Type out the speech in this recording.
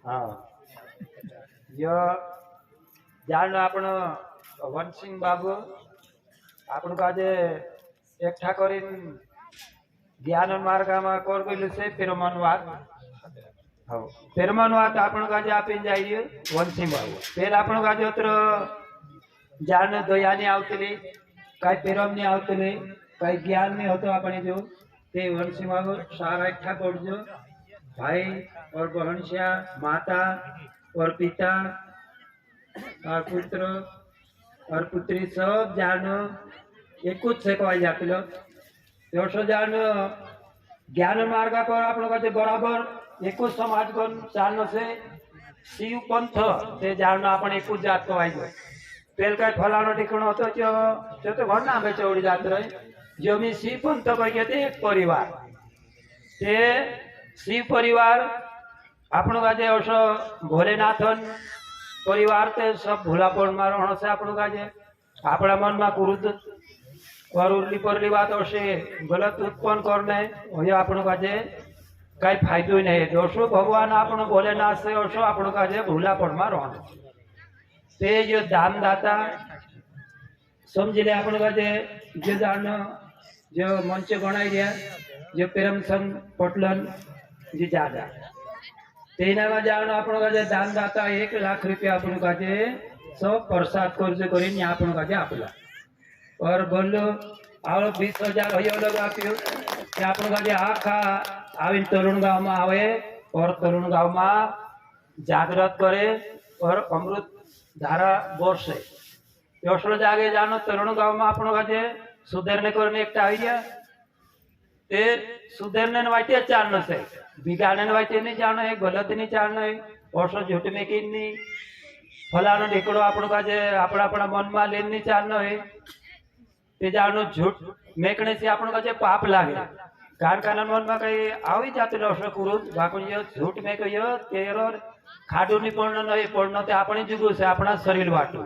हाँ यो जान आपण वनसिंग बाबू आपण काजे एकठा करीन ज्ञान मार्गाમાં કોર કરેલું છે ફેરમાનવાદ हो ફેરમાનવાદ आपण काजे આપીને જઈએ વનસિંગ બાબू પેલા आपण काजे અત્ર જાન દયાની આવતલી કાઈ ફેરમની આવતલી કાઈ જ્ઞાનની હતો આપણે જો તે વનસિંગ બાબू સારા એકઠા કરજો भाई और बहनसिया माता और पिता और पुत्र और पुत्री सब जान एक शिकवा जाते जान ज्ञान मार्ग पर आप बराबर एक समाज को चालना से शिव पंथ ते जान आपण एक जात कवाई गए पेल का फलानो ठिकाणो होतो जो तो घर नामे चौड़ी जात रहे जो मी शिव पंथ कहिए ते एक परिवार ते शिव परिवार आपण काजे असो भोलेनाथन परिवार ते सब भोलापण मारण से आपण काजे आपला मन में कुरुद और उरली परली बात असे गलत उत्पन्न करने हो आपण काजे कई फायदो नहीं दोषो भगवान आपण भोलेनाथ से असो आपण काजे भोलापण मारण ते जो दानदाता समझी ले आपण काजे जो दान जो मंच गणाई दिया जो प्रेमचंद पटलन जी दादा तेना में जान आपण काजे दानदाता 1 लाख रुपया आपण काजे सब प्रसाद खर्च करीने आपण काजे आपला और बोलो आवो 20,000 हयो लोग आप्यो कि आपण काजे आखा आवीन तरुण गांव में आवे और तरुण गांव में जागृत करे और अमृत धारा बोरसे योसलो जागे जानो तरुण गांव में आपण काजे सुधारने करने एक आइडिया ते सुधारने वाटे चालना से बिगाड़ने वाटे नहीं जानो है गलत नहीं चालना है औसो झूठ में की नहीं फलानो ढेकड़ो आपण काजे अपना अपना मन में लेन नहीं चालना है ते जानो झूठ मेकने से आपण काजे पाप लागे कारण कारण मन में कई आवी जाते औसो कुरुद बाकी झूठ में कहियो तेरो खाडू नहीं पड़ना नहीं पड़ना ते आपणी जुगु से अपना शरीर वाटू